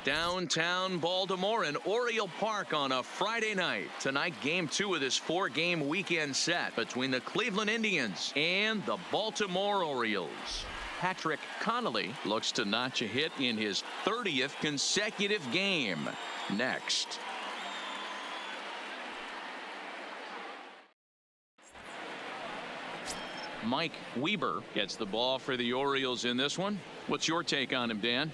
Downtown Baltimore and Oriole Park on a Friday night. Tonight, game 2 of this 4-game weekend set between the Cleveland Indians and the Baltimore Orioles. Patrick Connolly looks to notch a hit in his 30th consecutive game. Next. Mike Weber gets the ball for the Orioles in this one. What's your take on him, Dan?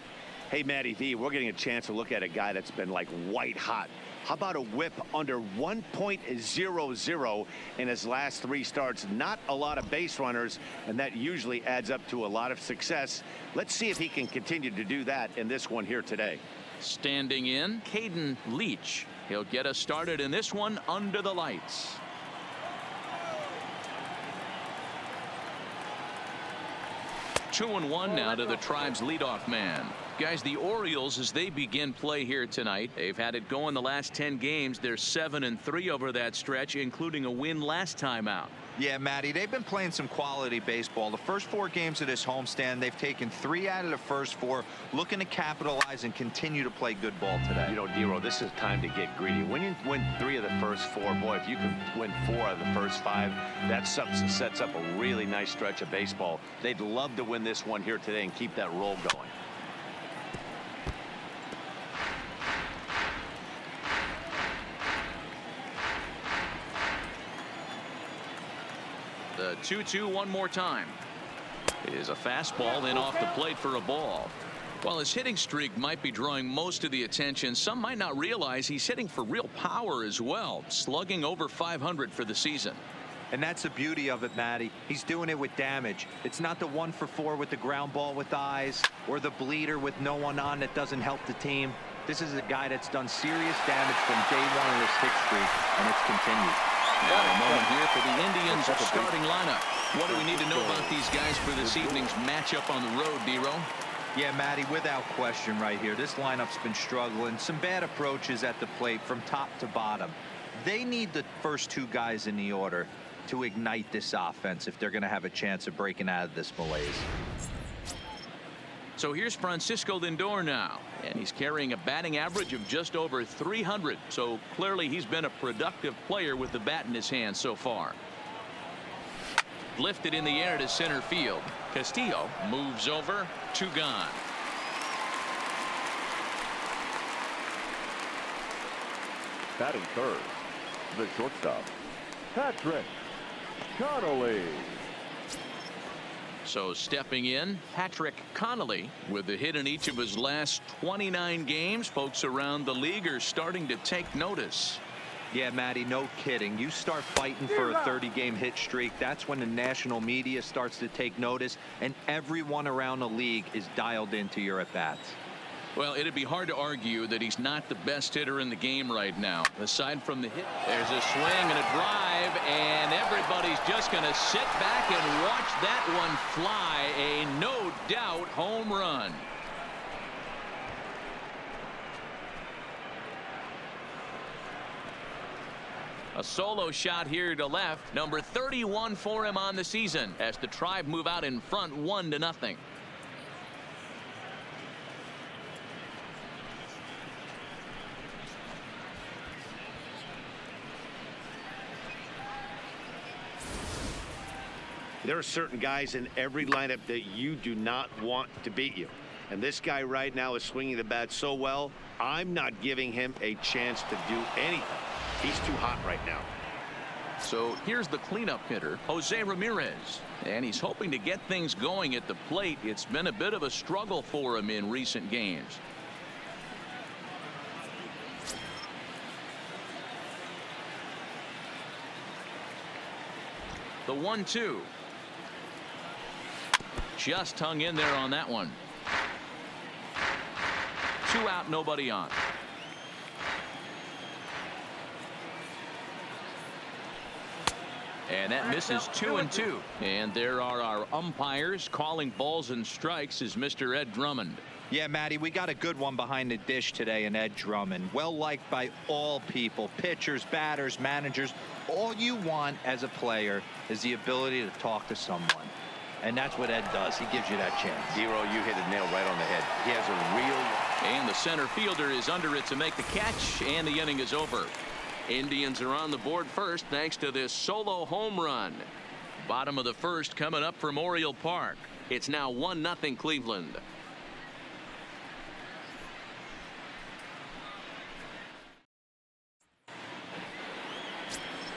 Hey, Matty V, we're getting a chance to look at a guy that's been like white hot. How about a whip under 1.00 in his last 3 starts? Not a lot of base runners, and that usually adds up to a lot of success. Let's see if he can continue to do that in this one here today. Standing in, Caden Leach. He'll get us started in this one under the lights. Two and one now to the Tribe's leadoff man. Guys, the Orioles, as they begin play here tonight, they've had it going the last 10 games. They're 7-3 over that stretch, including a win last time out. Yeah, Matty, they've been playing some quality baseball. The first 4 games of this homestand, they've taken 3 out of the first 4, looking to capitalize and continue to play good ball today. You know, Dero, this is time to get greedy. When you win 3 of the first 4, boy, if you can win 4 out of the first 5, that sets up a really nice stretch of baseball. They'd love to win this one here today and keep that roll going. The 2-2 one more time. It is a fastball in off the plate for a ball. While his hitting streak might be drawing most of the attention, some might not realize he's hitting for real power as well, slugging over 500 for the season. And that's the beauty of it, Matty. He's doing it with damage. It's not the 1 for 4 with the ground ball with eyes or the bleeder with no one on that doesn't help the team. This is a guy that's done serious damage from day 1 of this hit streak, and it's continued. Now a moment here for the Indians starting lineup. What do we need to know about these guys for this evening's matchup on the road, Dero? Yeah, Matty, without question right here. This lineup's been struggling. Some bad approaches at the plate from top to bottom. They need the first 2 guys in the order to ignite this offense if they're going to have a chance of breaking out of this malaise. So here's Francisco Lindor now, and he's carrying a batting average of just over 300. So clearly he's been a productive player with the bat in his hand so far. Lifted in the air to center field. Castillo moves over, 2 gone. Batting third, the shortstop, Patrick Connolly. So stepping in, Patrick Connolly with the hit in each of his last 29 games. Folks around the league are starting to take notice. Yeah, Matty, no kidding. You start fighting for a 30-game hit streak. That's when the national media starts to take notice, and everyone around the league is dialed into your at-bats. Well, it'd be hard to argue that he's not the best hitter in the game right now. Aside from the hit, there's a swing and a drive, and everybody's just going to sit back and watch that one fly. A no doubt home run. A solo shot here to left. Number 31 for him on the season as the Tribe move out in front 1-0. There are certain guys in every lineup that you do not want to beat you. And this guy right now is swinging the bat so well, I'm not giving him a chance to do anything. He's too hot right now. So here's the cleanup hitter, Jose Ramirez. And he's hoping to get things going at the plate. It's been a bit of a struggle for him in recent games. The 1-2. Just hung in there on that one. 2 out, nobody on. And that misses 2-2. And there are our umpires calling balls and strikes is Mr. Ed Drummond. Yeah, Matty, we got a good one behind the dish today in Ed Drummond. Well liked by all people, pitchers, batters, managers. All you want as a player is the ability to talk to someone. And that's what Ed does. He gives you that chance. Dero, you hit a nail right on the head. He has a real And the center fielder is under it to make the catch, and the inning is over. Indians are on the board first thanks to this solo home run. Bottom of the first coming up from Oriole Park. It's now 1-0 Cleveland.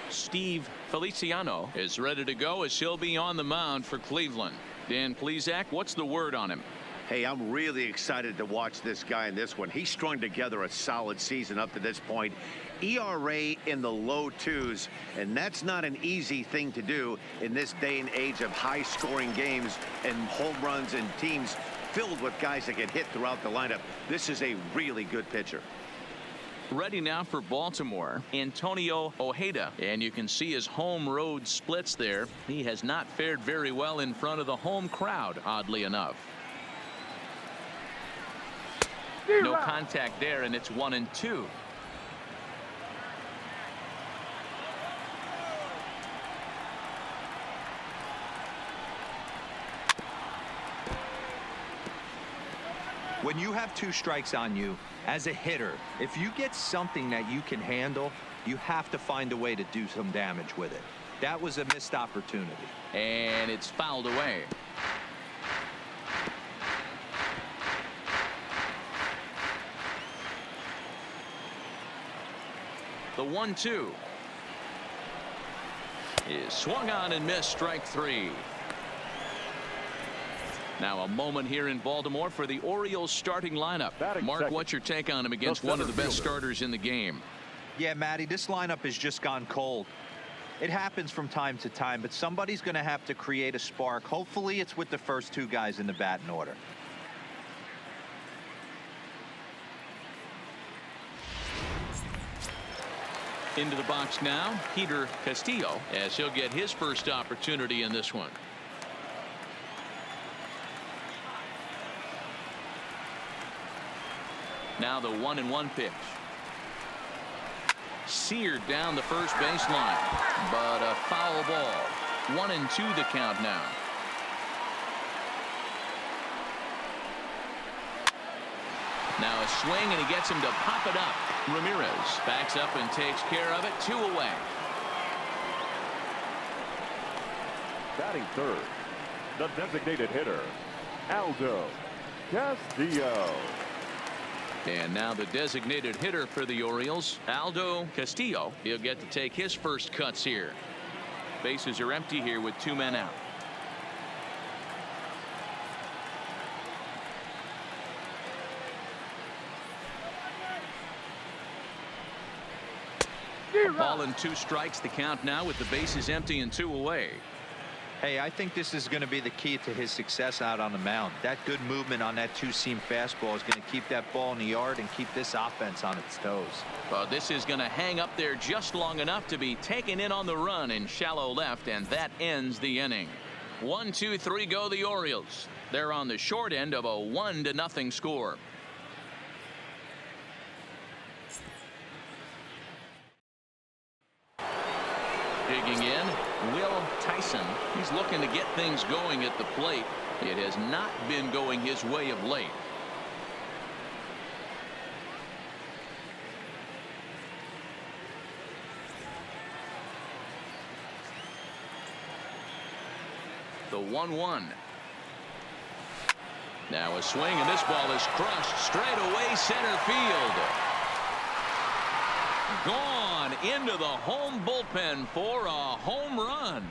Steve Feliciano is ready to go as he'll be on the mound for Cleveland. Dan Plesac, what's the word on him? Hey, I'm really excited to watch this guy in this one. He's strung together a solid season up to this point. ERA in the low 2s, and that's not an easy thing to do in this day and age of high-scoring games and home runs and teams filled with guys that get hit throughout the lineup. This is a really good pitcher. Ready now for Baltimore, Antonio Ojeda, and you can see his home road splits there. He has not fared very well in front of the home crowd, oddly enough. No contact there, and it's 1-2. When you have 2 strikes on you as a hitter, if you get something that you can handle, you have to find a way to do some damage with it. That was a missed opportunity. And it's fouled away. The 1-2 is swung on and missed, strike 3. Now a moment here in Baltimore for the Orioles starting lineup. Mark, second. what's your take on him against one of the best starters in the game? Yeah, Matty, this lineup has just gone cold. It happens from time to time, but somebody's going to have to create a spark. Hopefully it's with the first 2 guys in the batting order. Into the box now, Peter Castillo, as he'll get his first opportunity in this one. Now the 1-1 pitch. Seared down the first baseline, but a foul ball. 1-2 the count now. Now a swing, and he gets him to pop it up. Ramirez backs up and takes care of it. 2 away. Batting third, the designated hitter, Aldo Castillo. And now the designated hitter for the Orioles, Aldo Castillo. He'll get to take his first cuts here. Bases are empty here with 2 men out. A ball and 2 strikes the count now with the bases empty and 2 away. Hey, I think this is going to be the key to his success out on the mound. That good movement on that 2-seam fastball is going to keep that ball in the yard and keep this offense on its toes. Well, this is going to hang up there just long enough to be taken in on the run in shallow left, and that ends the inning. 1, 2, 3 go the Orioles. They're on the short end of a 1-0 score. Digging in, Will Tyson. He's looking to get things going at the plate. It has not been going his way of late. The 1-1. Now a swing, and this ball is crushed straight away center field. Gone into the home bullpen for a home run.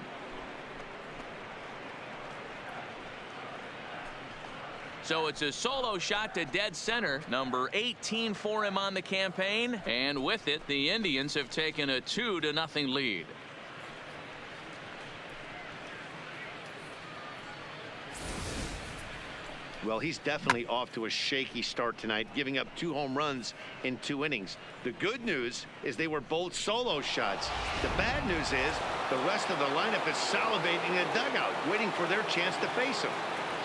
So it's a solo shot to dead center, number 18 for him on the campaign, and with it the Indians have taken a 2-0 lead. Well, he's definitely off to a shaky start tonight, giving up 2 home runs in 2 innings. The good news is they were both solo shots. The bad news is the rest of the lineup is salivating in the dugout, waiting for their chance to face him.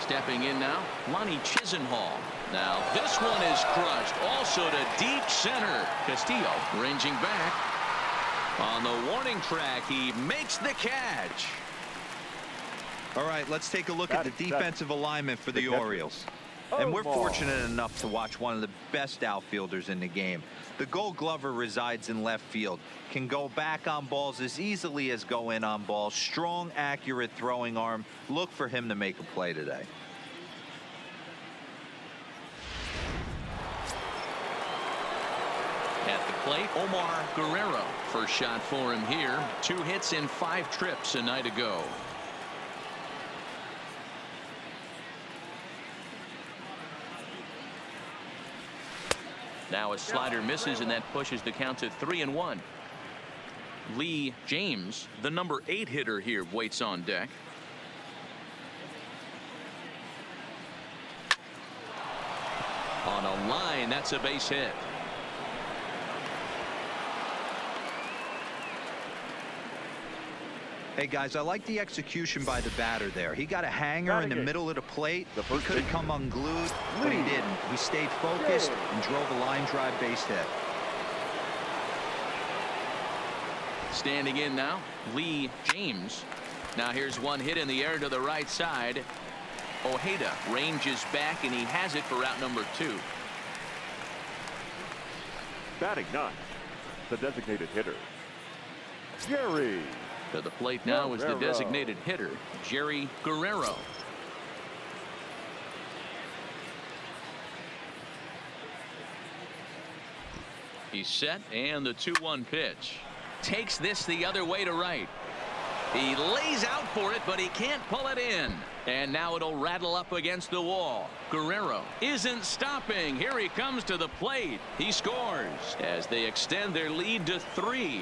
Stepping in now, Lonnie Chisenhall. Now this one is crushed, also to deep center. Castillo ranging back. On the warning track, he makes the catch. All right, let's take a look at the defensive alignment for the Orioles. And we're fortunate enough to watch one of the best outfielders in the game. The Gold Glover resides in left field, can go back on balls as easily as go in on balls. Strong, accurate throwing arm. Look for him to make a play today. At the plate, Omar Guerrero. First shot for him here. 2 hits in 5 trips a night ago. Now a slider misses, and that pushes the count to 3-1. Lee James, the number 8 hitter here, waits on deck. On a line, that's a base hit. Hey guys, I like the execution by the batter there. He got a hanger in the middle of the plate. He could have come unglued, but he didn't. He stayed focused and drove a line drive base hit. Standing in now, Lee James. Now here's one hit in the air to the right side. Ojeda ranges back, and he has it for out number 2. Batting 9, the designated hitter, Jerry. To the plate now is the designated hitter, Jerry Guerrero. He's set, and the 2-1 pitch. Takes this the other way to right. He lays out for it, but he can't pull it in. And now it'll rattle up against the wall. Guerrero isn't stopping. Here he comes to the plate. He scores as they extend their lead to 3.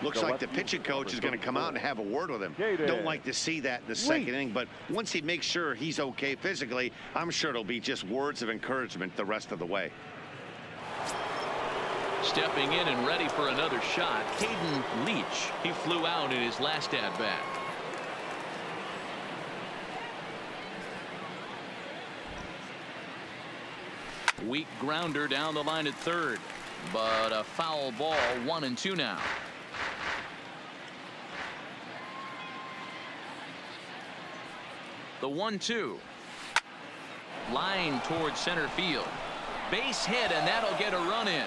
Looks like the pitching coach is going to come out and have a word with him. Don't like to see that in the second inning, but once he makes sure he's okay physically, I'm sure it'll be just words of encouragement the rest of the way. Stepping in and ready for another shot, Caden Leach. He flew out in his last at-bat. Weak grounder down the line at third, but a foul ball. 1-2 now. The 1-2. Line towards center field. Base hit, and that'll get a run in.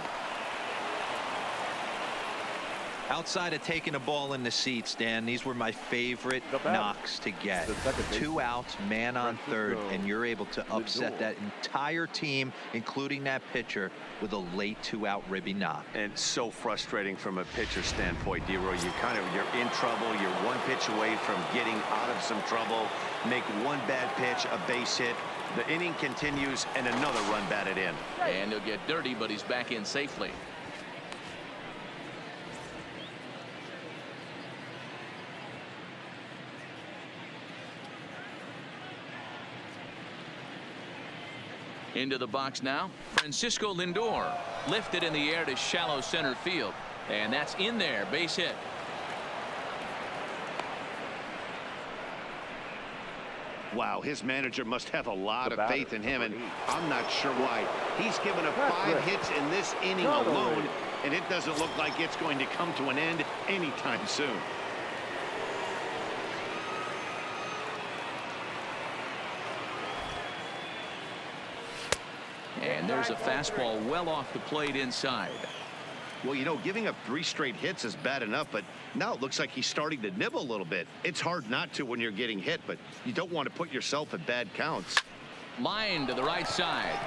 Outside of taking a ball in the seats, Dan, these were my favorite knocks to get. 2 outs, man on third, and you're able to upset that entire team, including that pitcher, with a late 2-out ribby knock. And so frustrating from a pitcher standpoint, D-Roy. You're in trouble. You're 1 pitch away from getting out of some trouble. Make 1 bad pitch, a base hit. The inning continues, and another run batted in. And he'll get dirty, but he's back in safely. Into the box now, Francisco Lindor. Lifted in the air to shallow center field. And that's in there, base hit. Wow, his manager must have a lot of faith in him, and I'm not sure why. He's given up 5 hits in this inning alone, and it doesn't look like it's going to come to an end anytime soon. And there's a fastball well off the plate inside. Well, you know, giving up 3 straight hits is bad enough, but now it looks like he's starting to nibble a little bit. It's hard not to when you're getting hit, but you don't want to put yourself at bad counts. Line to the right side.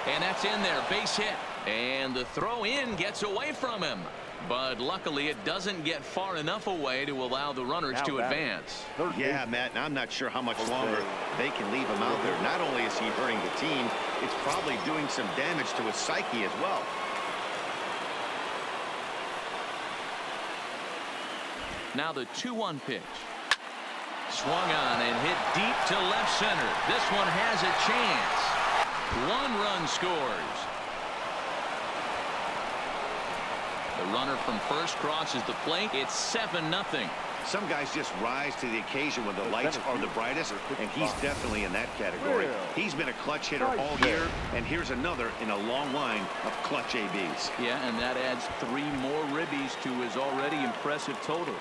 And that's in there, base hit. And the throw in gets away from him. But luckily it doesn't get far enough away to allow the runners to advance. Yeah, Matt, and I'm not sure how much longer they can leave him out there. Not only is he hurting the team, it's probably doing some damage to his psyche as well. Now the 2-1 pitch. Swung on and hit deep to left center. This one has a chance. 1 run scores. The runner from first crosses the plate. It's 7-0. Some guys just rise to the occasion when the lights are the brightest, and he's definitely in that category. He's been a clutch hitter all year, and here's another in a long line of clutch ABs. Yeah, and that adds 3 more ribbies to his already impressive total.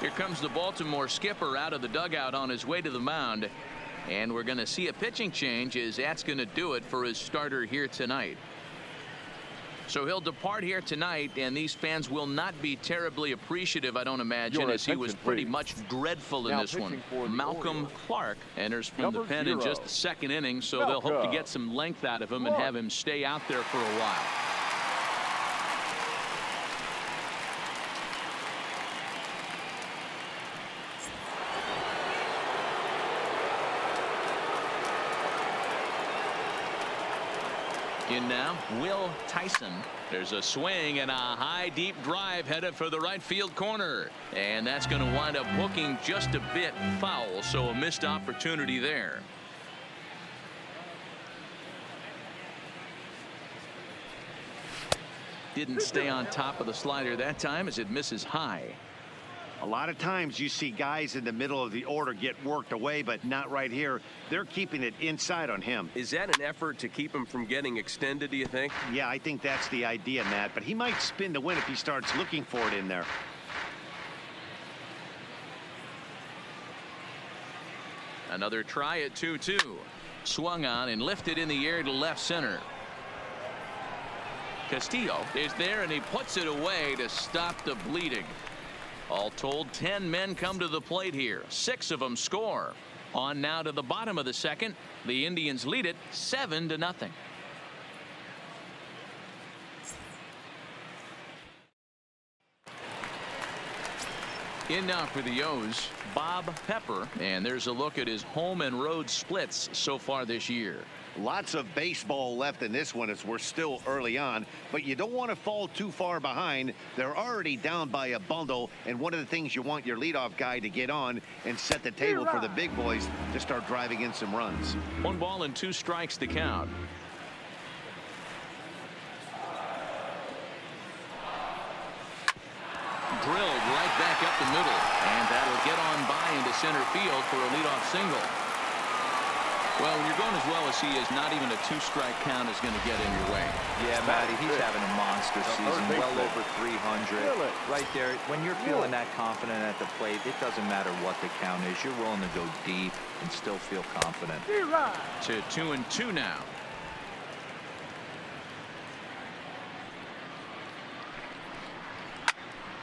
Here comes the Baltimore skipper out of the dugout on his way to the mound. And we're going to see a pitching change, as that's going to do it for his starter here tonight. So he'll depart here tonight, and these fans will not be terribly appreciative, I don't imagine, as he was pretty much dreadful in this one. Malcolm Clark enters from the pen in just the second inning, so they'll hope to get some length out of him and have him stay out there for a while. In now, Will Tyson. There's a swing and a high deep drive headed for the right field corner. And that's going to wind up hooking just a bit foul, so a missed opportunity there. Didn't stay on top of the slider that time as it misses high. A lot of times you see guys in the middle of the order get worked away, but not right here. They're keeping it inside on him. Is that an effort to keep him from getting extended, do you think? Yeah, I think that's the idea, Matt, but he might spin to win if he starts looking for it in there. Another try at 2-2. Swung on and lifted in the air to left center. Castillo is there, and he puts it away to stop the bleeding. All told, 10 men come to the plate here. 6 of them score. On now to the bottom of the second. The Indians lead it 7-0. In now for the O's, Bob Pepper, and there's a look at his home and road splits so far this year. Lots of baseball left in this one as we're still early on, but you don't want to fall too far behind. They're already down by a bundle, and one of the things you want your leadoff guy to get on and set the table for the big boys to start driving in some runs. 1 ball and 2 strikes to count. Drilled right back up the middle, and that'll get on by into center field for a leadoff single. Well, when you're going as well as he is, not even a 2-strike count is going to get in your way. Yeah, Matty, he's having a monster season, well over 300. Right there, when you're feeling that confident at the plate, it doesn't matter what the count is. You're willing to go deep and still feel confident. To 2-2 now.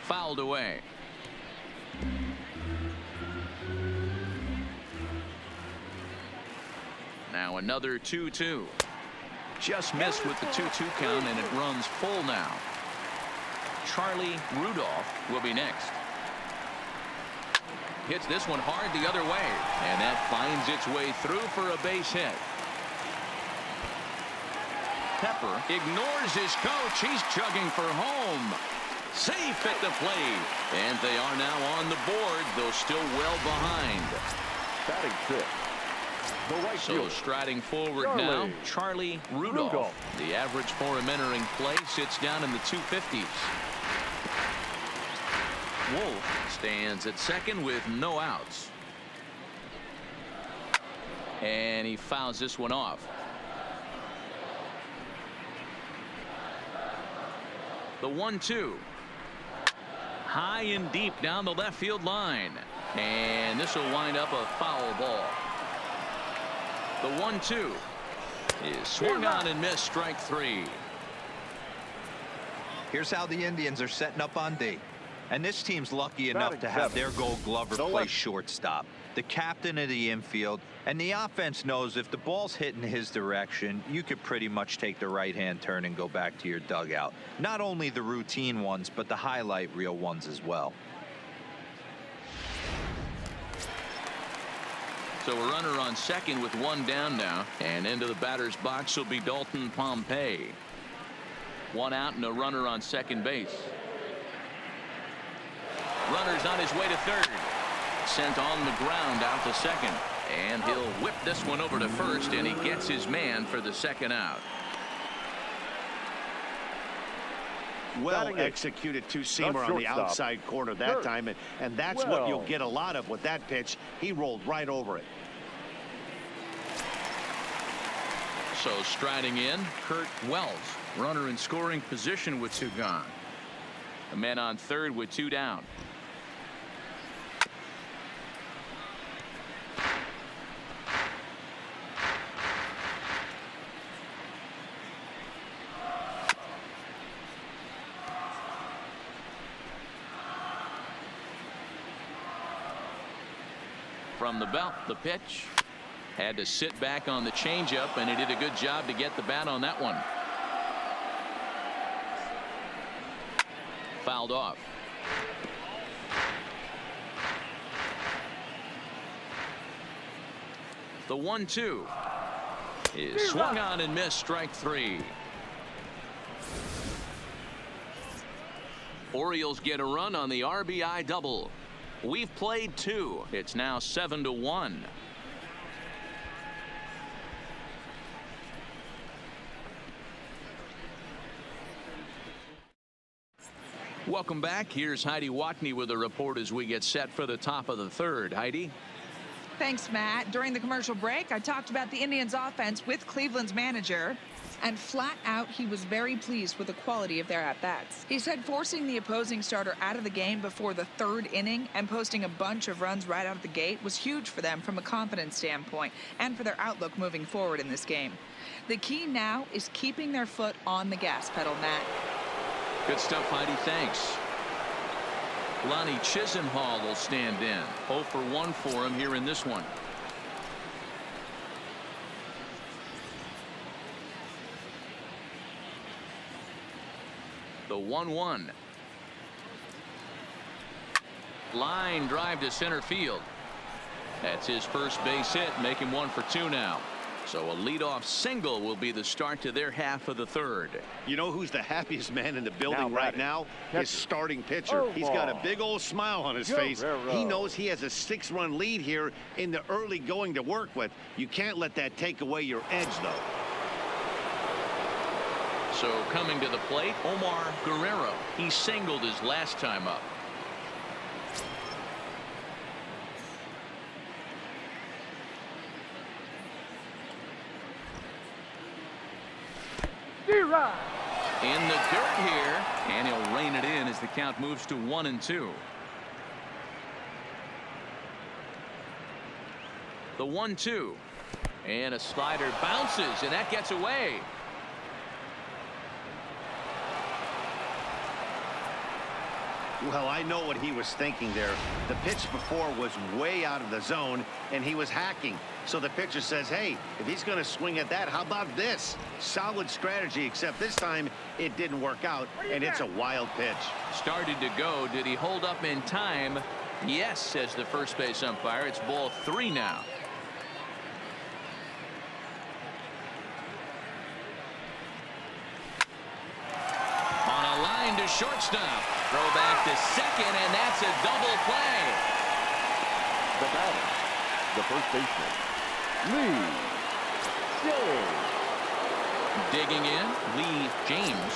Fouled away. Now another 2-2. Just missed with the 2-2 count, and it runs full now. Charlie Rudolph will be next. Hits this one hard the other way, and that finds its way through for a base hit. Pepper ignores his coach. He's chugging for home. Safe at the plate, and they are now on the board, though still well behind. Batting fifth. So striding forward now, Charlie Rudolph. The average for him entering play sits down in the 250s. Wolf stands at second with no outs. And he fouls this one off. The 1-2. High and deep down the left field line. And this will wind up a foul ball. The 1-2 is swung on and missed, strike 3. Here's how the Indians are setting up on D. And this team's lucky enough to have their Gold Glover play shortstop, the captain of the infield, and the offense knows if the ball's hitting his direction, you could pretty much take the right-hand turn and go back to your dugout. Not only the routine ones, but the highlight reel ones as well. So a runner on second with 1 down now, and into the batter's box will be Dalton Pompey. 1 out and a runner on second base. Runner's on his way to third. Sent on the ground out to second, and he'll whip this one over to first, and he gets his man for the second out. Well executed two-seamer on the outside corner that time, and that's what you'll get a lot of with that pitch. He rolled right over it. So striding in, Kurt Wells, runner in scoring position with 2 gone. A man on third with 2 down. from the belt. The pitch. Had to sit back on the changeup, and he did a good job to get the bat on that one. Fouled off. The 1-2 is swung on and missed. Strike three. Orioles get a run on the RBI double. We've played two. It's now 7-1. Welcome back. Here's Heidi Watney with a report as we get set for the top of the third. Heidi. Thanks, Matt. During the commercial break, I talked about the Indians offense with Cleveland's manager, and flat out, he was very pleased with the quality of their at-bats. He said forcing the opposing starter out of the game before the third inning and posting a bunch of runs right out of the gate was huge for them from a confidence standpoint and for their outlook moving forward in this game. The key now is keeping their foot on the gas pedal, Matt. Good stuff, Heidi. Thanks. Lonnie Chisenhall will stand in. 0 for 1 for him here in this one. The 1-1. Line drive to center field. That's his first base hit, make him 1 for 2 now. So a leadoff single will be the start to their half of the third. You know who's the happiest man in the building right now? His starting pitcher. Oh, He's got a big old smile on his face. He knows he has a 6-run lead here in the early going to work with. You can't let that take away your edge, though. So coming to the plate, Omar Guerrero. He singled his last time up. In the dirt here, and he'll rein it in as the count moves to 1-2. The 1-2, and a slider bounces, and that gets away. Well, I know what he was thinking there. The pitch before was way out of the zone, and he was hacking. So the pitcher says, hey, if he's going to swing at that, how about this? Solid strategy, except this time it didn't work out, and it's a wild pitch. Started to go. Did he hold up in time? Yes, says the first base umpire. It's ball 3 now. On a line to shortstop. Throw back to second, and that's a double play. The batter, the first baseman, Lee James. Digging in, Lee James.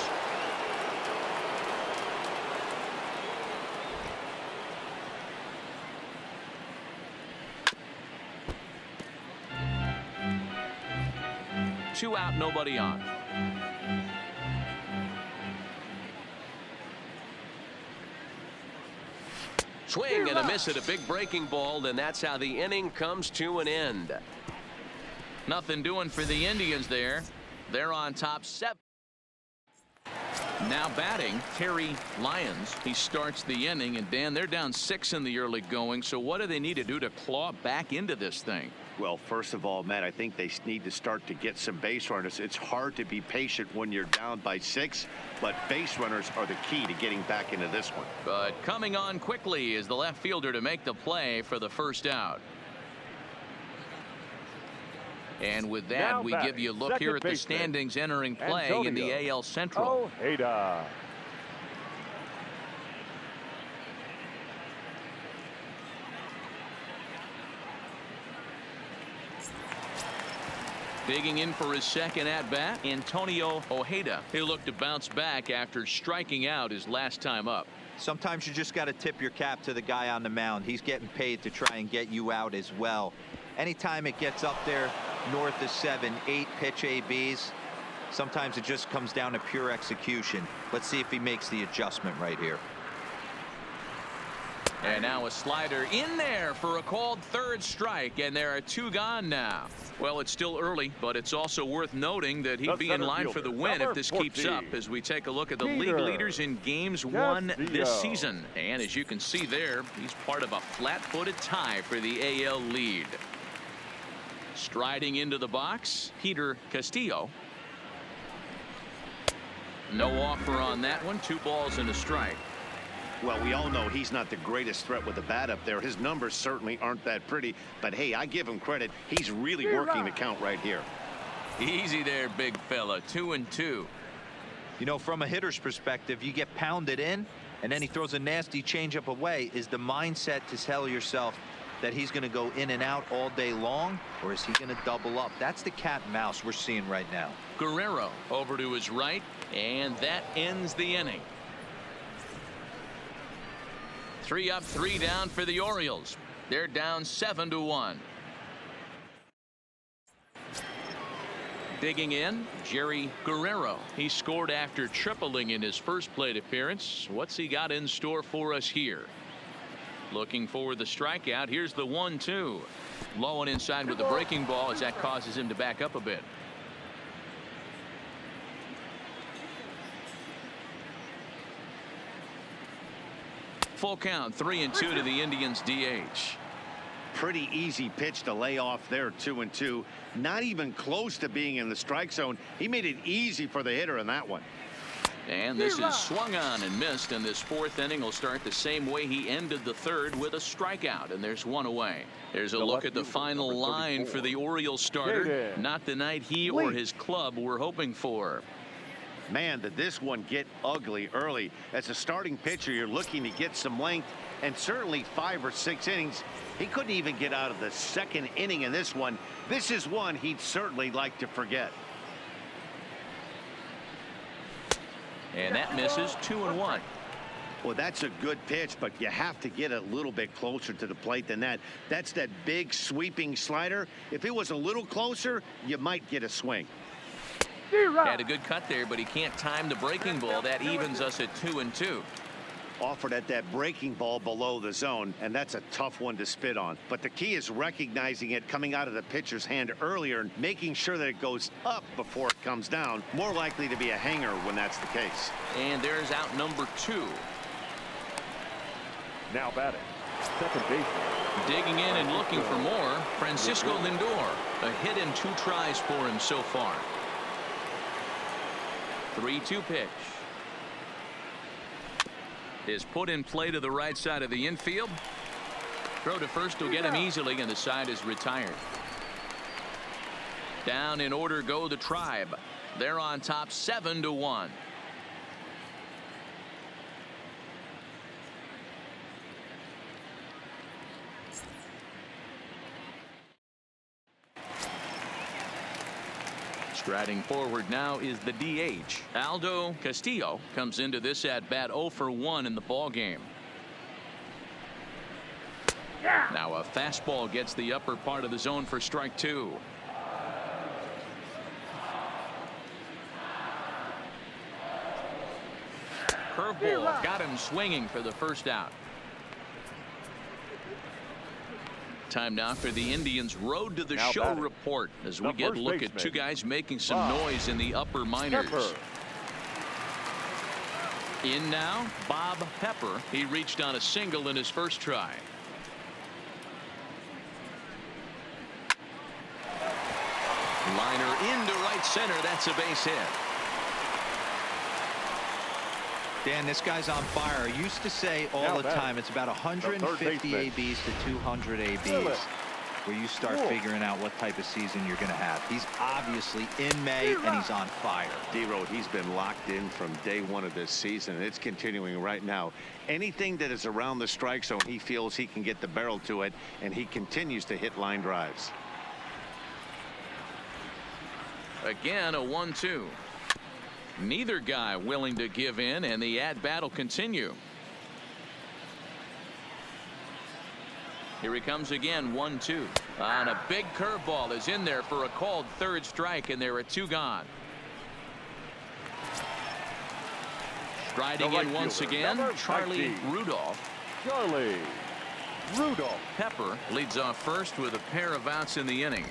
Two out, nobody on. Swing and a miss at a big breaking ball, and that's how the inning comes to an end. Nothing doing for the Indians there. They're on top 7. Now batting, Terry Lyons. He starts the inning, and Dan, they're down 6 in the early going. So what do they need to do to claw back into this thing? Well, first of all, Matt, I think they need to start to get some base runners. It's hard to be patient when you're down by 6, but base runners are the key to getting back into this one. But coming on quickly is the left fielder to make the play for the first out. And with that, Now we batting, give you a look second here at the baseman, standings entering play in the Antonio AL Central. Ojeda. Digging in for his second at-bat, Antonio Ojeda. He looked to bounce back after striking out his last time up. Sometimes you just got to tip your cap to the guy on the mound. He's getting paid to try and get you out as well. Anytime it gets up there north of 7, 8 pitch ABs, sometimes it just comes down to pure execution. Let's see if he makes the adjustment right here. And now a slider in there for a called third strike, and there are 2 gone now. Well, it's still early, but it's also worth noting that he'd be in line for the win if this keeps up, as we take a look at the league leaders in games won this season. And as you can see there, he's part of a flat-footed tie for the AL lead. Striding into the box, Peter Castillo. No offer on that one. 2 balls and a strike. Well, we all know he's not the greatest threat with the bat up there. His numbers certainly aren't that pretty. But, hey, I give him credit. He's really working the count right here. Easy there, big fella. 2-2. You know, from a hitter's perspective, you get pounded in, and then he throws a nasty changeup away. Is the mindset to tell yourself that he's going to go in and out all day long, or is he going to double up? That's the cat and mouse we're seeing right now. Guerrero over to his right, and that ends the inning. 3 up, 3 down for the Orioles. They're down 7-1. Digging in, Jerry Guerrero. He scored after tripling in his first plate appearance. What's he got in store for us here? Looking for the strikeout. Here's the 1-2. Low and inside with the breaking ball as that causes him to back up a bit. Full count, 3-2 to the Indians DH. Pretty easy pitch to lay off there, 2-2. Not even close to being in the strike zone. He made it easy for the hitter in that one. And this is swung on and missed, and this 4th inning will start the same way he ended the 3rd, with a strikeout, and there's 1 away. There's a look at the final line for the Orioles starter. Not the night he or his club were hoping for. Man, did this one get ugly early. As a starting pitcher, you're looking to get some length, and certainly 5 or 6 innings. He couldn't even get out of the 2nd inning in this one. This is one he'd certainly like to forget. And that misses. 2-1. Well, that's a good pitch, but you have to get a little bit closer to the plate than that. That's that big sweeping slider. If it was a little closer, you might get a swing. Had a good cut there, but he can't time the breaking ball. That evens us at 2-2. Offered at that breaking ball below the zone, and that's a tough one to spit on. But the key is recognizing it coming out of the pitcher's hand earlier and making sure that it goes up before it comes down. More likely to be a hanger when that's the case. And there's out number 2. Now batting, second baseman. Digging in and looking for more, Francisco Lindor. A hit in 2 tries for him so far. 3-2 pitch. Is put in play to the right side of the infield. Throw to first will get him easily, and the side is retired. Down in order go the Tribe. They're on top 7-1. Striding forward now is the DH. Aldo Castillo comes into this at bat 0 for 1 in the ball game. Now a fastball gets the upper part of the zone for strike 2. Curveball got him swinging for the first out. Time now for the Indians' Road to the Show report as we get a look at 2 guys making some noise in the upper minors. In now, Bob Pepper. He reached on a single in his first try. Liner into right center. That's a base hit. Dan, this guy's on fire. I used to say all the time it's about 150 ABs to 200 ABs where you start figuring out what type of season you're going to have. He's obviously in May, and he's on fire. D-Road, he's been locked in from day 1 of this season, and it's continuing right now. Anything that is around the strike zone, he feels he can get the barrel to it, and he continues to hit line drives. Again, a 1-2. Neither guy willing to give in, and the at-bat will continue. Here he comes again, 1-2. On a big curveball is in there for a called third strike, and there are 2 gone. Striding in once again, Charlie Rudolph. Charlie Rudolph. Pepper leads off first with a pair of outs in the inning.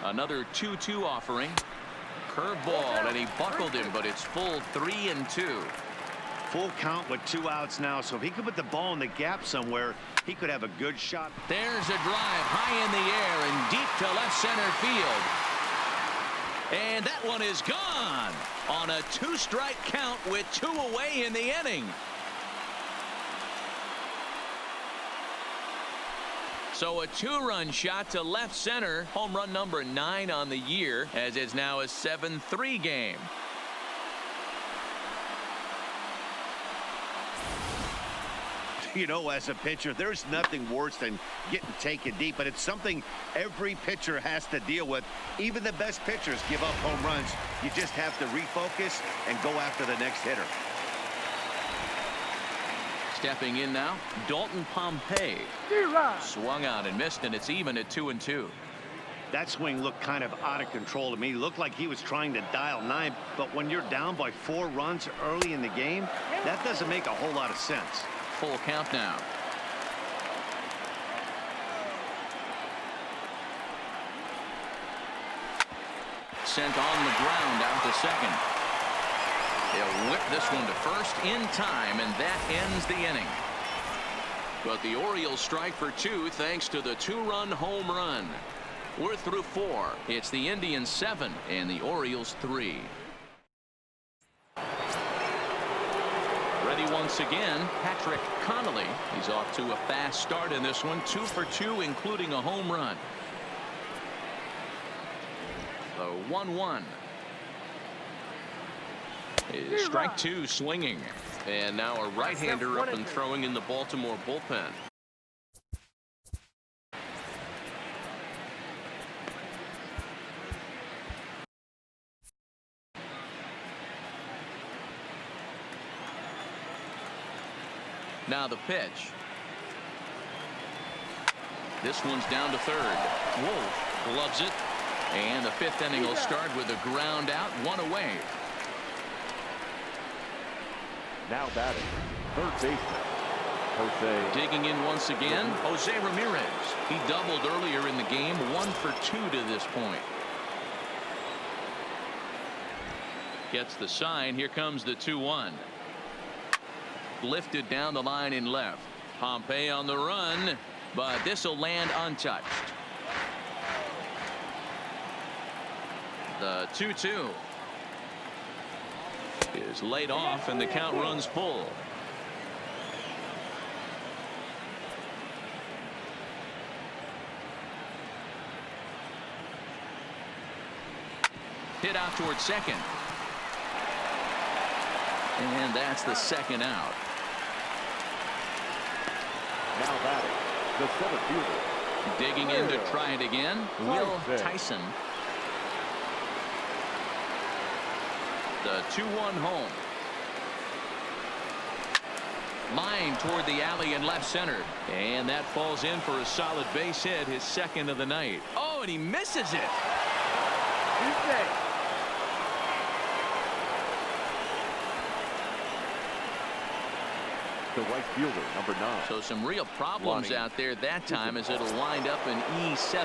Another 2-2 offering. Curveball, and he buckled him, but it's full 3-2. Full count with 2 outs now, so if he could put the ball in the gap somewhere, he could have a good shot. There's a drive high in the air and deep to left center field. And that one is gone on a 2-strike count with 2 away in the inning. So a 2-run shot to left center. Home run number 9 on the year, as it's now a 7-3 game. You know, as a pitcher, there's nothing worse than getting taken deep, but it's something every pitcher has to deal with. Even the best pitchers give up home runs. You just have to refocus and go after the next hitter. Stepping in now, Dalton Pompey. Swung out and missed, and it's even at 2-2. That swing looked kind of out of control to me. It looked like he was trying to dial 9, but when you're down by 4 runs early in the game, that doesn't make a whole lot of sense. Full count now. Sent on the ground out to second. He'll whip this one to first in time, and that ends the inning. But the Orioles strike for 2 thanks to the 2-run home run. We're through 4. It's the Indians 7 and the Orioles 3. Ready once again, Patrick Connolly. He's off to a fast start in this one, 2 for 2, including a home run. The 1-1. Is strike 2 swinging. And now a right-hander up and throwing in the Baltimore bullpen. Now the pitch. This one's down to third. Wolf gloves it. And the 5th inning will start with a ground out, 1 away. Now batting, third baseman, Jose. Digging in once again, Jose Ramirez. He doubled earlier in the game, 1 for 2 to this point. Gets the sign. Here comes the 2-1. Lifted down the line in left. Pompey on the run, but this will land untouched. The 2-2 is laid off, and the count runs full. Hit out towards second. And that's the 2nd out. Now batting, the center fielder. Digging in to try it again, Will Tyson. The 2-1 home. Line toward the alley in left center. And that falls in for a solid base hit, his 2nd of the night. Oh, and he misses it. The right fielder, number 9. So some real problems out there that time, as it'll wind up in E7.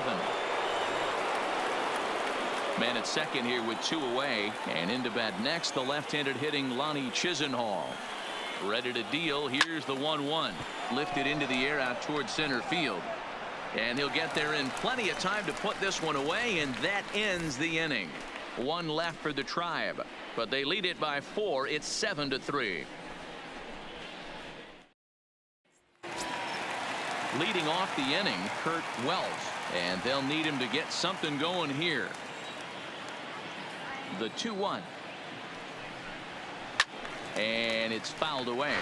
Man at second here with 2 away, and into bat next, the left-handed hitting Lonnie Chisenhall. Ready to deal. Here's the 1-1. Lifted into the air out towards center field. And he'll get there in plenty of time to put this one away, and that ends the inning. 1 left for the Tribe, but they lead it by 4. It's 7-3. Leading off the inning, Kurt Wells, and they'll need him to get something going here. The 2-1. And it's fouled away.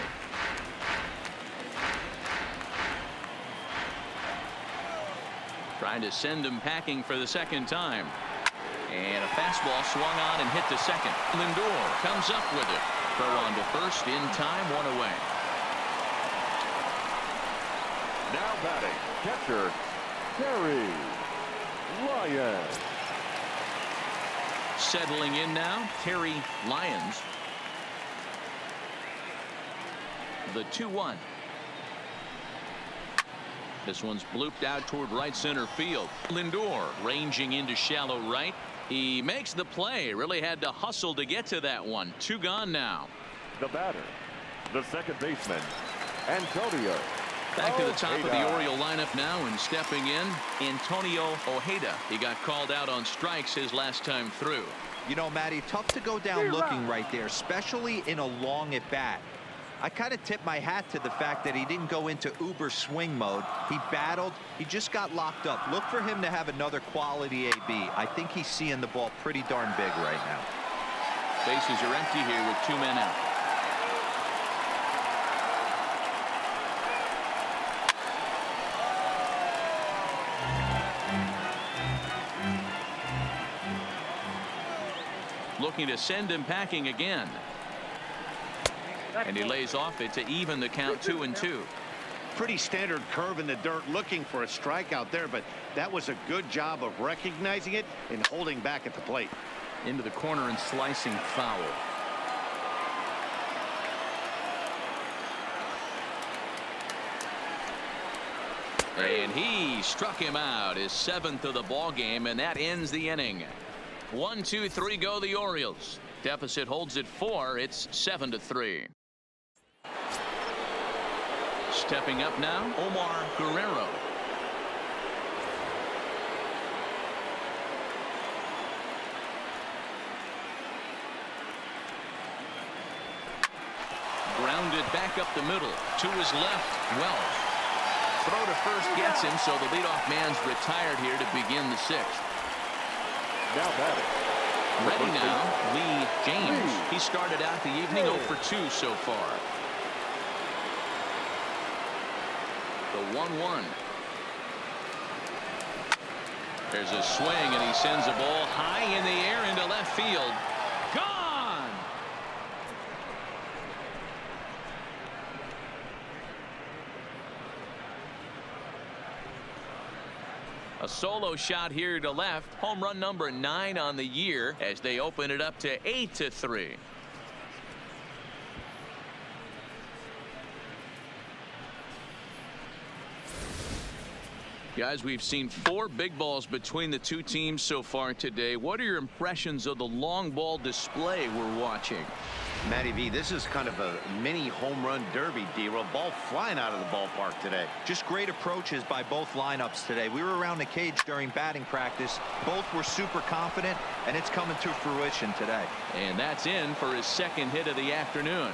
Trying to send him packing for the 2nd time. And a fastball swung on and hit to second. Lindor comes up with it. Throw on to first in time, one away. Now batting, catcher, Terry Lyons. Settling in now, Terry Lyons. The 2-1. This one's blooped out toward right center field. Lindor ranging into shallow right. He makes the play. Really had to hustle to get to that one. 2 gone now. The batter, the second baseman, Antonio. Back to the top of the Ojeda. Oriole lineup now, and stepping in, Antonio Ojeda. He got called out on strikes his last time through. You know, Matty, tough to go down looking right there, especially in a long at bat. I kind of tip my hat to the fact that he didn't go into uber swing mode. He battled. He just got locked up. Look for him to have another quality AB. I think he's seeing the ball pretty darn big right now. Bases are empty here with 2 men out. Looking to send him packing again. And he lays off it to even the count 2-2. Pretty standard curve in the dirt, looking for a strikeout there, but that was a good job of recognizing it and holding back at the plate. Into the corner and slicing foul. And he struck him out, his 7th of the ball game, and that ends the inning. 1, 2, 3 go the Orioles. Deficit holds at 4. It's 7-3. Stepping up now, Omar Guerrero. Grounded back up the middle to his left. Wells. Throw to first gets him, so the leadoff man's retired here to begin the 6th. Now batting. Ready now, Lee James. He started out the evening 0 for 2 so far. The 1-1. There's a swing, and he sends a ball high in the air into left field. Gone! A solo shot here to left. Home run number 9 on the year as they open it up to 8-3. Guys, we've seen 4 big balls between the 2 teams so far today. What are your impressions of the long ball display we're watching? Matty V, this is kind of a mini home run derby, D-Roll. Ball flying out of the ballpark today. Just great approaches by both lineups today. We were around the cage during batting practice. Both were super confident, and it's coming to fruition today. And that's in for his 2nd hit of the afternoon.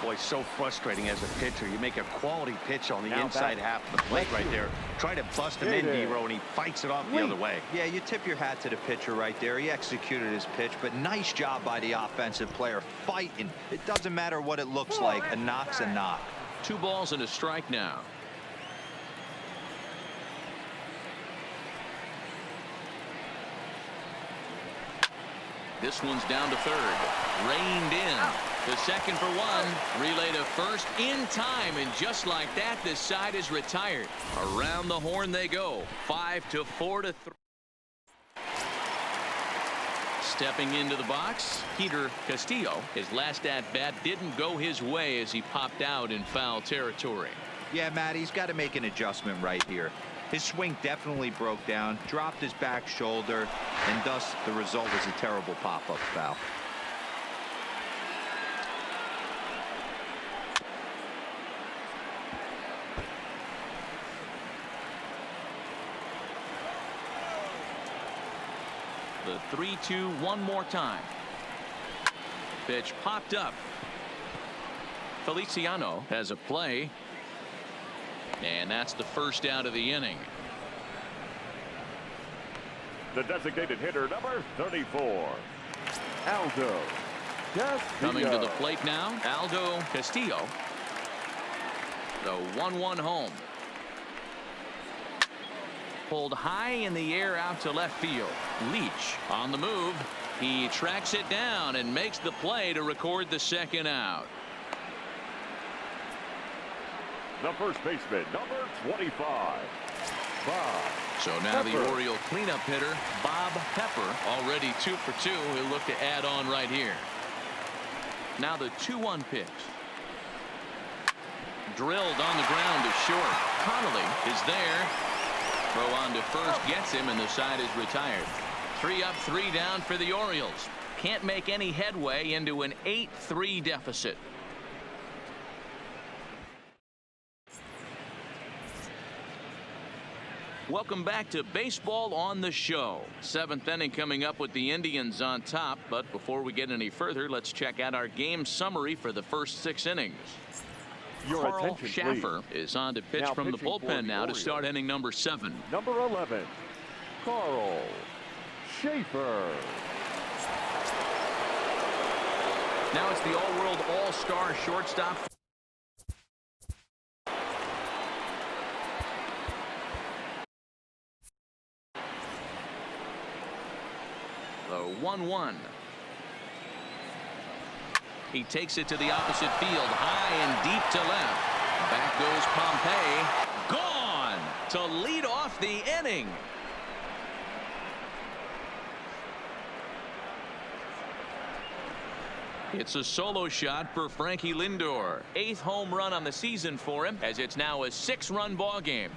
Boy, so frustrating as a pitcher. You make a quality pitch on the Now inside batting. half of the plate right there. Try to bust him in, D-Roll, and he fights it off the other way. Yeah, you tip your hat to the pitcher right there. He executed his pitch, but nice job by the offensive player fighting. It doesn't matter what it looks like. A knock's a knock. 2 balls and a strike now. This one's down to third. Reined in. The second for 1. Relay to first in time, and just like that, this side is retired. Around the horn they go. 5-4-3. Stepping into the box, Peter Castillo. His last at-bat didn't go his way as he popped out in foul territory. Yeah, Matt, he's got to make an adjustment right here. His swing definitely broke down, dropped his back shoulder, and thus the result is a terrible pop-up foul. The 3-2 one more time. Pitch popped up. Feliciano has a play. And that's the first out of the inning. The designated hitter, number 34, Aldo Castillo. Coming to the plate now, Aldo Castillo. The 1-1 home. Pulled high in the air out to left field. Leach on the move. He tracks it down and makes the play to record the second out. The first baseman, number 25, Bob. So now Pepper. the Oriole cleanup hitter, Bob Pepper, already 2 for 2. He'll look to add on right here. Now the 2-1 pitch. Drilled on the ground to short. Connolly is there. Throw on to first gets him, and the side is retired. 3 up, 3 down for the Orioles. Can't make any headway into an 8-3 deficit. Welcome back to Baseball on the Show. 7th inning coming up with the Indians on top. But before we get any further, let's check out our game summary for the first 6 innings. Your Carl attention, Schaffer is on to pitch Now from the pitching for bullpen the now to Orioles. start inning number 7. Number 11, Carl Schaffer. Now it's the all-world all-star shortstop. The 1-1. He takes it to the opposite field, high and deep to left. Back goes Pompey. Gone to lead off the inning. It's a solo shot for Frankie Lindor. 8th home run on the season for him, as it's now a 6-run ball game.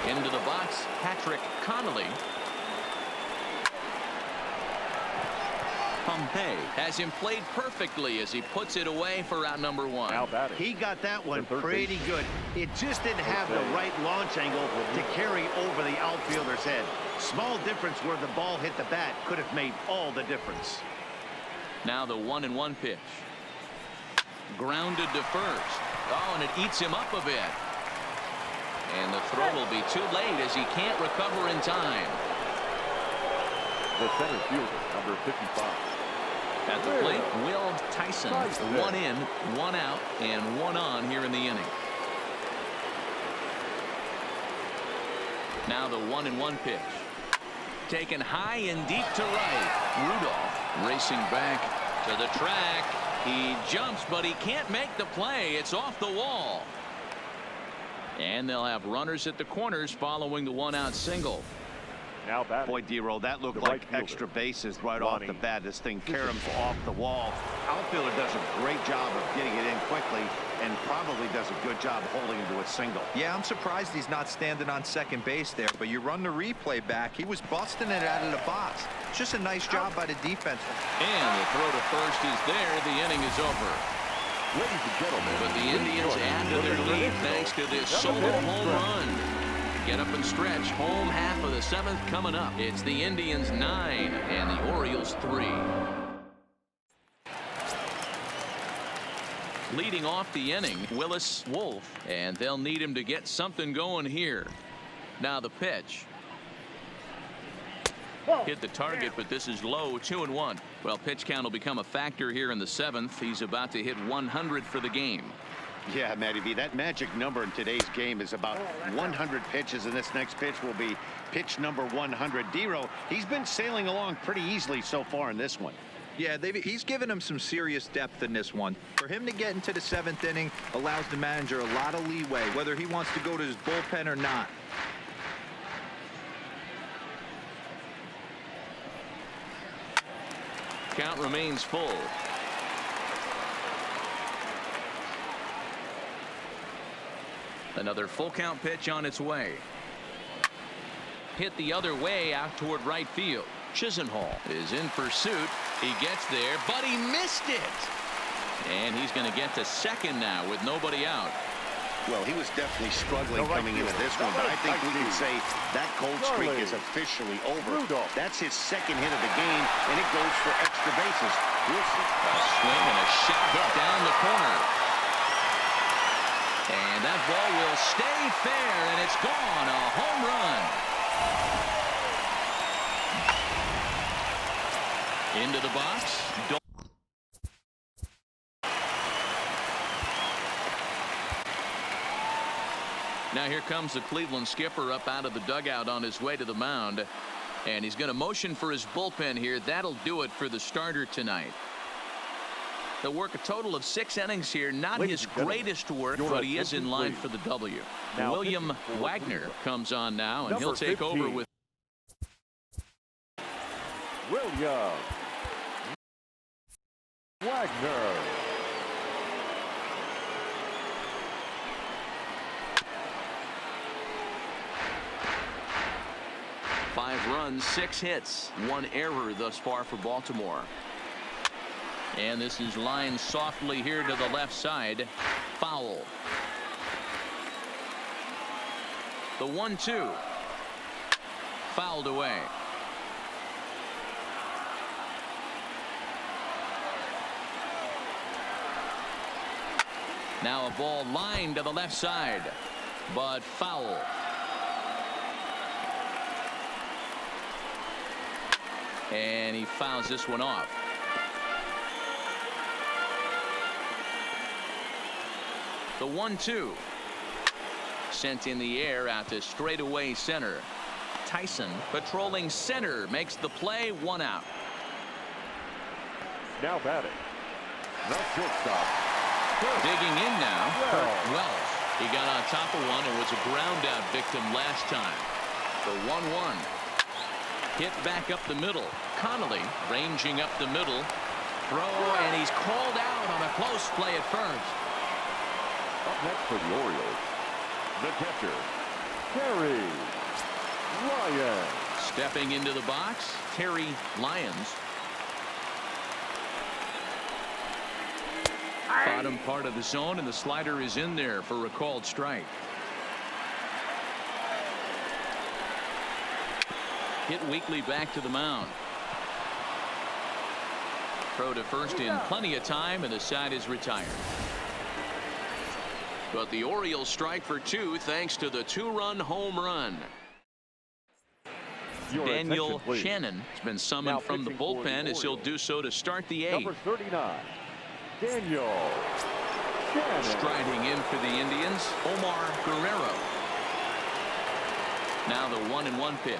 Into the box, Patrick Connolly. Pompey has him played perfectly as he puts it away for out number 1. Now batting. He got that one The third pretty baseman. good. It just didn't have the right launch angle to carry over the outfielder's head. Small difference where the ball hit the bat could have made all the difference. Now the 1-1 pitch. Grounded to first. Oh, and it eats him up a bit. And the throw will be too late as he can't recover in time. The center fielder, number 55. At the plate, Will Tyson. Tyson. 1 in, 1 out, and 1 on here in the inning. Now the 1-1 pitch. Taken high and deep to right. Rudolph racing back to the track. He jumps, but he can't make the play. It's off the wall. And they'll have runners at the corners following the 1-out single. Now batting. Boy, D-Roll, that looked The like right fielder, extra bases right off the Ronnie. bat. This thing caroms off the wall. Outfielder does a great job of getting it in quickly and probably does a good job holding him to a single. Yeah, I'm surprised he's not standing on second base there, but you run the replay back. He was busting it out of the box. It's just a nice job by the defense. And the throw to first is there. The inning is over. Ladies and gentlemen, But the Indians add to their lead thanks to this solo home run. Get up and stretch. Home half of the 7th coming up. It's the Indians 9 and the Orioles 3. Leading off the inning, Willis Wolf, and they'll need him to get something going here. Now the pitch. Hit the target, but this is low. 2-1. Well, pitch count will become a factor here in the 7th. He's about to hit 100 for the game. Yeah, Matty V, that magic number in today's game is about 100 pitches, and this next pitch will be pitch number 100. D-Roll, he's been sailing along pretty easily so far in this one. Yeah, he's given him some serious depth in this one. For him to get into the 7th inning allows the manager a lot of leeway, whether he wants to go to his bullpen or not. Count remains full. Another full count pitch on its way. Hit the other way out toward right field. Chisenhall is in pursuit. He gets there, but he missed it. And he's going to get to second now with nobody out. Well, he was definitely struggling The right coming into fielder. this one, but I think we can say that cold streak Charlie. is officially over. Rudolph. That's his second hit of the game, and it goes for extra bases. We'll see. A swing and a shot hit down the corner. And that ball will stay fair, and it's gone. A home run. Into the box. Now here comes the Cleveland skipper up out of the dugout on his way to the mound. And he's going to motion for his bullpen here. That'll do it for the starter tonight. They'll work a total of 6 innings here. Not his greatest work, but he is in line for the W. William Wagner comes on now, and he'll take over with William Wagner. Five runs, 6 hits, 1 error thus far for Baltimore. And this is lined softly here to the left side. Foul. The 1-2. Fouled away. Now a ball lined to the left side, but foul. And he fouls this one off. The 1-2 sent in the air out to straightaway center. Tyson patrolling center makes the play. 1 out. Now batting, the shortstop. Digging in now, Kurt Wells. He got on top of one and was a ground out victim last time. The 1-1 hit back up the middle. Connolly ranging up the middle. Throw, and he's called out on a close play at first. Up next for the Orioles, the catcher, Terry Lyons. Stepping into the box, Terry Lyons. Bottom part of the zone, and the slider is in there for a called strike. Hit weakly back to the mound. Throw to first in plenty of time, and the side is retired. But the Orioles strike for 2 thanks to the 2-run home run. Daniel Shannon has been summoned from the bullpen as he'll do so to start the 8th. Number 39, Daniel Shannon. Striding in for the Indians, Omar Guerrero. Now the 1-1 pitch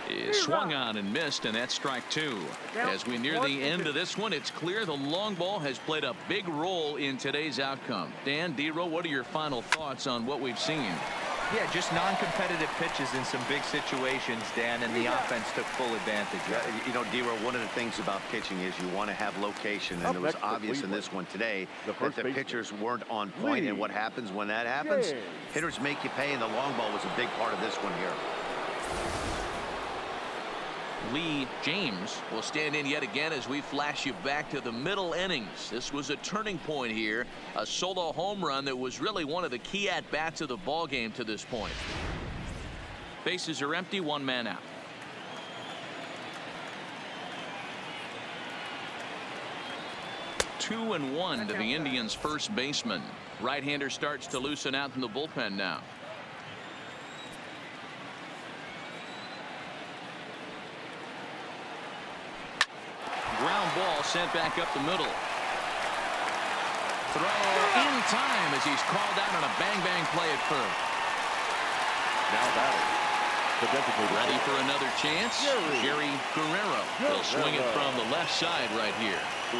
is swung on and missed, and that's strike 2. As we near the end of this one, it's clear the long ball has played a big role in today's outcome. Dan, D-Row, what are your final thoughts on what we've seen? Yeah, just non-competitive pitches in some big situations, Dan, and the offense took full advantage. You know, D-Row, one of the things about pitching is you want to have location, and it was obvious in this one today that the pitchers weren't on point. And what happens when that happens? Hitters make you pay, and the long ball was a big part of this one here. Lee James will stand in yet again as we flash you back to the middle innings. This was a turning point here, a solo home run that was really one of the key at-bats of the ball game to this point. Bases are empty, 1 man out. Two and 1 to the Indians' first baseman. Right-hander starts to loosen out in the bullpen now. Ground ball sent back up the middle. Throw in time as he's called out on a bang-bang play at first. Now batting, the designated ready for another chance. Jerry Guerrero will swing it from the left side right here.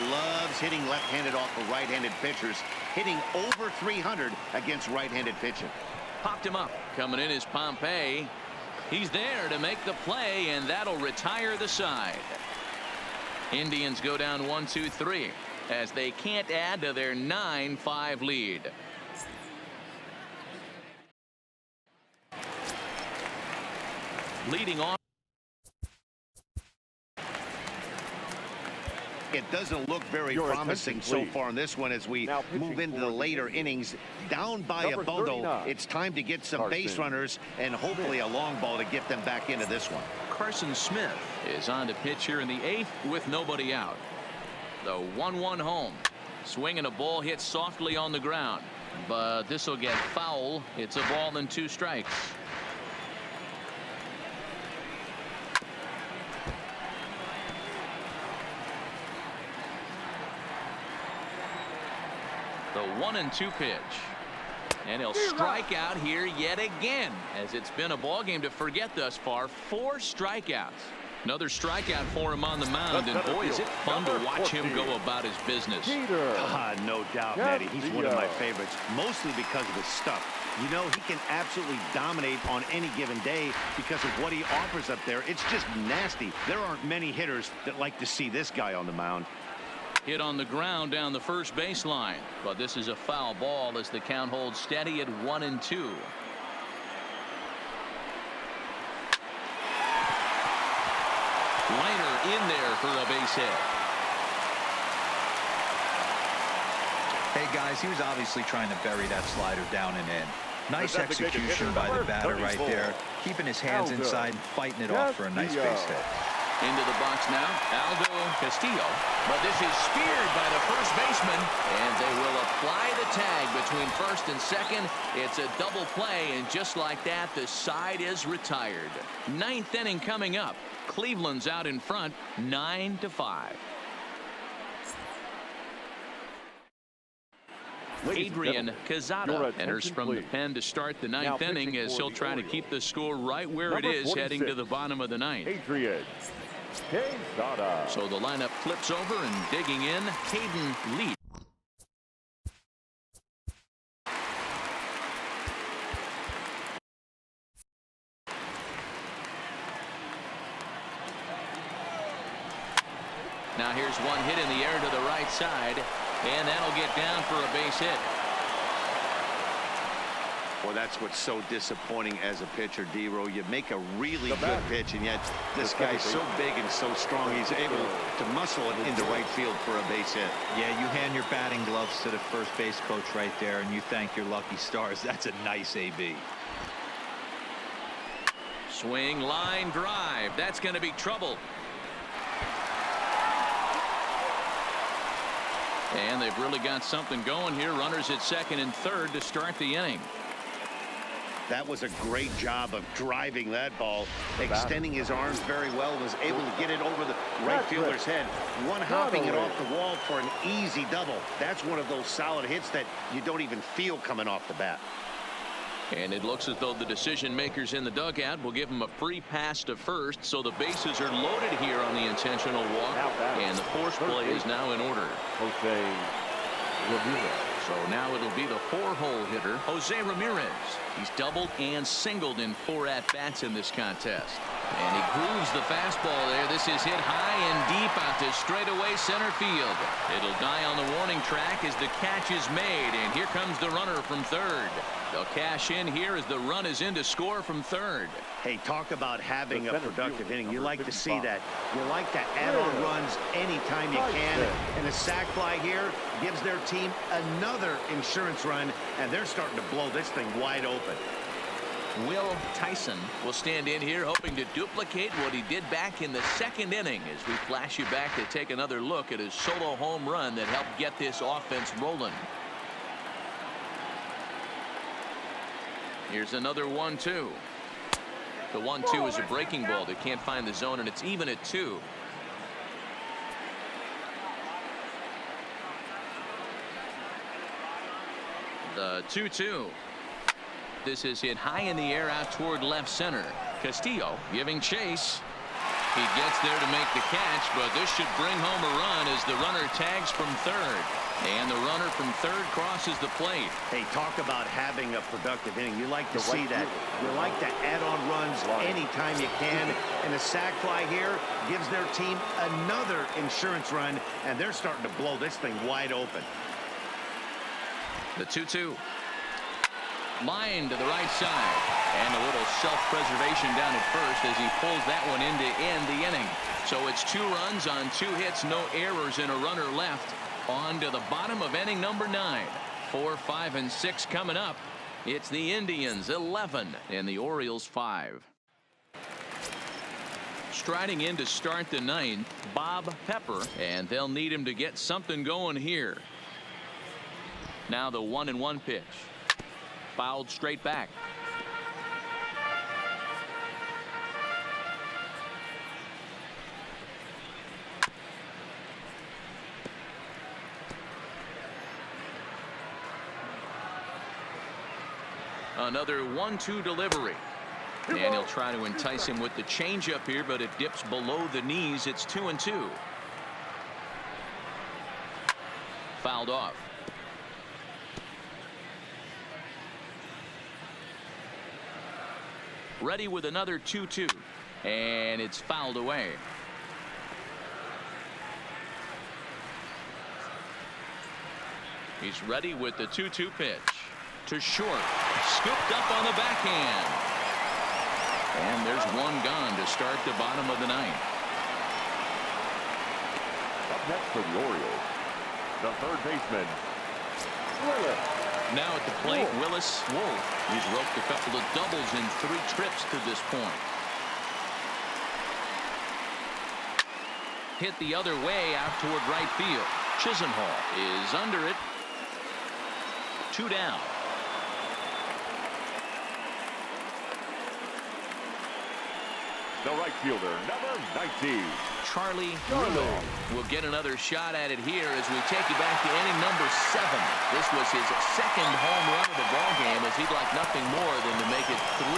Loves hitting left-handed off of right-handed pitchers, hitting over 300 against right-handed pitching. Popped him up. Coming in is Pompey. He's there to make the play, and that'll retire the side. Indians go down 1-2-3 as they can't add to their 9-5 lead. Leading off. It doesn't look very promising so far in this one as we move into the later innings. Down by a bundle, it's time to get some base runners and hopefully a long ball to get them back into this one. Carson Smith is on to pitch here in the 8th with nobody out. The 1-1 home. Swinging a ball hit softly on the ground, but this will get foul. It's a ball and 2 strikes. The 1-2 pitch. And he'll strike out here yet again, as it's been a ball game to forget thus far. 4 strikeouts. Another strikeout for him on the mound, and boy, is it fun to watch him go about his business. No doubt, Matty. He's one of my favorites, mostly because of his stuff. You know, he can absolutely dominate on any given day because of what he offers up there. It's just nasty. There aren't many hitters that like to see this guy on the mound. Hit on the ground down the first baseline, but this is a foul ball as the count holds steady at 1-2. Liner in there for a base hit. Hey guys, he was obviously trying to bury that slider down and in. Nice execution by the batter right there, keeping his hands inside and fighting it off for a nice base hit. Into the box now, Aldo Castillo, but this is speared by the first baseman, and they will apply the tag between first and second. It's a double play, and just like that, the side is retired. 9th inning coming up. Cleveland's out in front, 9-5. Adrian Quezada enters from the pen to start the 9th inning, as he'll try to keep the score right where it is heading to the bottom of the 9th. Adrian Quezada. So the lineup flips over, and digging in, Caden Lee. Now here's one hit in the air to the right side, and that'll get down for a base hit. Well, that's what's so disappointing as a pitcher, D-Row. You make a really good pitch, and yet this guy's so big and so strong, he's able to muscle it into right field for a base hit. Yeah, you hand your batting gloves to the first base coach right there, and you thank your lucky stars. That's a nice AB. Swing, line drive. That's going to be trouble. And they've really got something going here. Runners at second and third to start the inning. That was a great job of driving that ball, extending his arms very well, was able to get it over the right fielder's head, one-hopping it off the wall for an easy double. That's one of those solid hits that you don't even feel coming off the bat. And it looks as though the decision makers in the dugout will give him a free pass to first, so the bases are loaded here on the intentional walk, and the force play is now in order. So now it'll be the 4-hole hitter, Jose Ramirez. He's doubled and singled in 4 at-bats in this contest. And he grooves the fastball there. This is hit high and deep out to straightaway center field. It'll die on the warning track as the catch is made, and here comes the runner from third. They'll cash in here as the run is in to score from third. Hey, talk about having a productive inning. You like to see that. You like to add on runs anytime you can. And a sac fly here gives their team another insurance run, and they're starting to blow this thing wide open. Will Tyson will stand in here hoping to duplicate what he did back in the second inning, as we flash you back to take another look at his solo home run that helped get this offense rolling. Here's another 1-2. The 1-2 is a breaking ball that can't find the zone, and it's even at 2. The 2-2. This is hit high in the air out toward left center. Castillo giving chase. He gets there to make the catch, but this should bring home a run as the runner tags from third. And the runner from third crosses the plate. Hey, talk about having a productive inning. You like to see that. You like to add on runs anytime you can. And a sac fly here gives their team another insurance run, and they're starting to blow this thing wide open. The 2-2. Line to the right side, and a little self-preservation down at first as he pulls that one in to end the inning. So it's 2 runs on 2 hits, no errors, and a runner left. On to the bottom of inning number 9. 4, 5, and 6 coming up. It's the Indians 11 and the Orioles 5. Striding in to start the 9th, Bob Pepper, and they'll need him to get something going here. Now the 1-1 pitch. Fouled straight back. Another 1-2 delivery. And he'll try to entice him with the changeup here, but it dips below the knees. It's 2-2. Fouled off. Ready with another 2-2. And it's fouled away. He's ready with the 2-2 pitch. To short. Scooped up on the backhand. And there's one gone to start the bottom of the ninth. Up next for the Orioles, the third baseman, Willis. Now at the plate, Willis Wolf. He's roped a couple of doubles in 3 trips to this point. Hit the other way out toward right field. Chisenhall is under it. 2 down. The right fielder, number 19. Charlie Rudolph will get another shot at it here as we take you back to inning number 7. This was his second home run of the ball game, as he'd like nothing more than to make it 3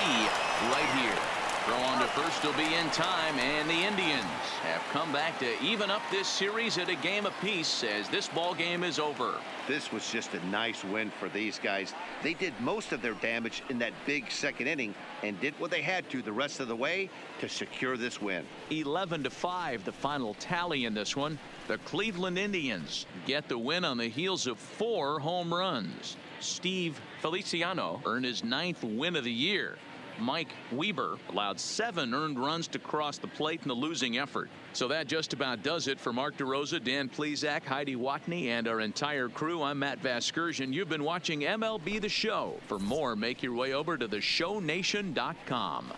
right here. Throw on to first will be in time, and the Indians have come back to even up this series at a game apiece as this ball game is over. This was just a nice win for these guys. They did most of their damage in that big second inning and did what they had to the rest of the way to secure this win. 11-5 the final tally in this one. The Cleveland Indians get the win on the heels of 4 home runs. Steve Feliciano earned his 9th win of the year. Mike Weber allowed 7 earned runs to cross the plate in the losing effort. So that just about does it for Mark DeRosa, Dan Plesac, Heidi Watney, and our entire crew. I'm Matt Vasgersian. You've been watching MLB The Show. For more, make your way over to theshownation.com.